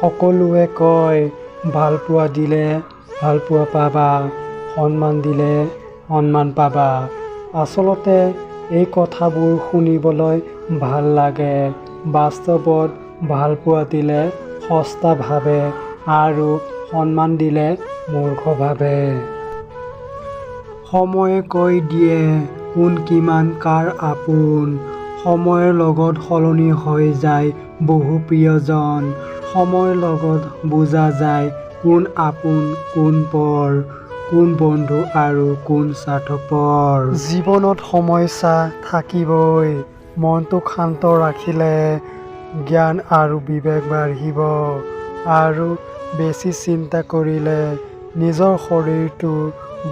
সকলোৱে কয় ভালপোৱা দিলে ভালপোৱা পাবা, সন্মান দিলে সন্মান পাবা। আচলতে এই কথাবোৰ শুনিবলৈ ভাল লাগে। বাস্তৱত ভালপোৱা দিলে সস্তা ভাবে আৰু সন্মান দিলে মূৰ্খ ভাবে। সময়ে কৈ দিয়ে কোন কিমান কাৰ আপোন। সময়ৰ লগত সলনি হৈ যায় বহু প্ৰিয়জন। সময়ৰ লগত বুজা যায় কোন আপোন কোন পৰ, কোন বন্ধু আৰু কোন স্বাৰ্থপৰ। জীৱনত সমস্যা থাকিবই। মনটো শান্ত ৰাখিলে জ্ঞান আৰু বিবেক বাঢ়িব আৰু বেছি চিন্তা কৰিলে নিজৰ শৰীৰটো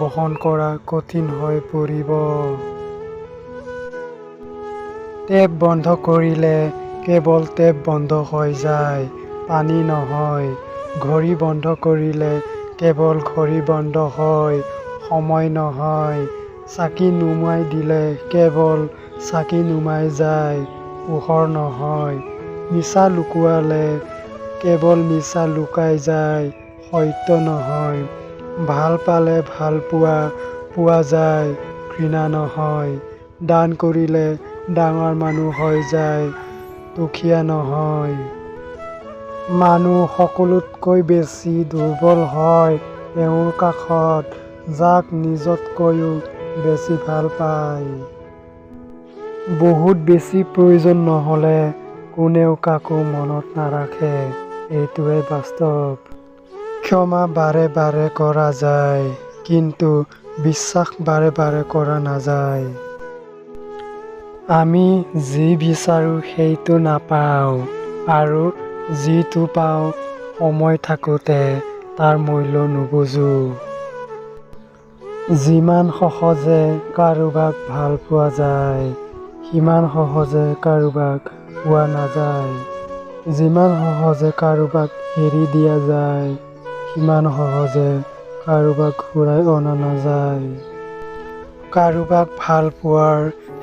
বহন কৰা কঠিন হৈ পৰিব। টেপ বন্ধ কৰিলে কেৱল টেপ বন্ধ হৈ যায়, পানী নহয়। ঘড়ী বন্ধ কৰিলে কেৱল ঘড়ী বন্ধ হয়, সময় নহয়। চাকি নুমাই দিলে কেৱল চাকি নুমাই যায়, পোহৰ নহয়। মিছা লুকুৱালে কেৱল মিছা লুকাই যায়, সত্য নহয়। ভাল পালে ভালপোৱা পোৱা যায়, ঘৃণা নহয়। দান কৰিলে ডাঙৰ মানুহ হৈ যায়, দুখীয়া নহয়। মানুহ সকলোতকৈ বেছি দুৰ্বল হয় তেওঁৰ কাষত, যাক নিজতকৈও বেছি ভাল পায়। বহুত বেছি প্ৰয়োজন নহ'লে কোনেও কাকো মনত নাৰাখে, এইটোৱেই বাস্তৱ। ক্ষমা বাৰে বাৰে কৰা যায়, কিন্তু বিশ্বাস বাৰে বাৰে কৰা নাযায়। আমি যি বিচাৰোঁ সেইটো নাপাওঁ আৰু যিটো পাওঁ সময় থাকোঁতে তাৰ মূল্য নুবুজো। যিমান সহজে কাৰোবাক ভাল পোৱা যায়, সিমান সহজে কাৰোবাক পোৱা নাযায়। যিমান সহজে কাৰোবাক এৰি দিয়া যায়, সিমান সহজে কাৰোবাক ঘূৰাই অনা নাযায়। কাৰোবাক ভাল পোৱাৰ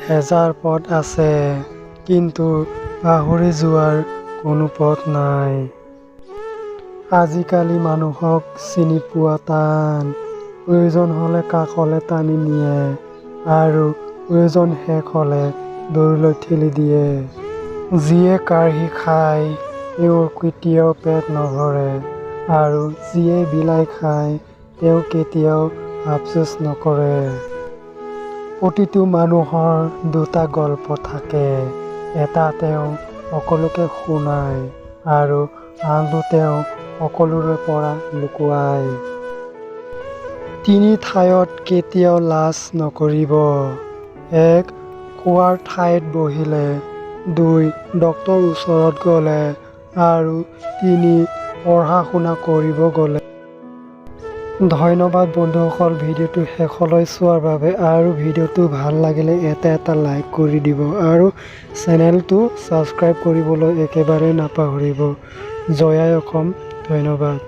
হেজাৰ পথ আছে, কিন্তু পাহৰি যোৱাৰ কোনো পথ নাই। আজিকালি মানুহক চিনি পোৱা টান। প্ৰয়োজন হ'লে কাষলৈ টানি নিয়ে আৰু প্ৰয়োজন শেষ হ'লে দূৰলৈ ঠেলি দিয়ে। যিয়ে কাঢ়ি খায় তেওঁৰ কেতিয়াও পেট নভৰে আৰু যিয়ে বিলাই খায় তেওঁ কেতিয়াও আফচোচ নকৰে। প্ৰতিটো মানুহৰ দুটা গল্প থাকে, এটা তেওঁ সকলোকে শুনায় আৰু আনটো তেওঁ সকলোৰে পৰা লুকুৱায়। তিনি ঠাইত কেতিয়াও লাজ নকৰিব। ১. খোৱাৰ ঠাইত বহিলে, ২. ডক্তৰৰ ওচৰত গ'লে আৰু ৩. পঢ়া শুনা কৰিব গ'লে। ধন্যবাদ বন্ধুসকল ভিডিঅ'টো শেষলৈ চোৱাৰ বাবে আৰু ভিডিঅ'টো ভাল লাগিলে এটা লাইক কৰি দিব আৰু চেনেলটো ছাবস্ক্ৰাইব কৰিবলৈ একেবাৰে নাপাহৰিব। জয় আই অসম। ধন্যবাদ।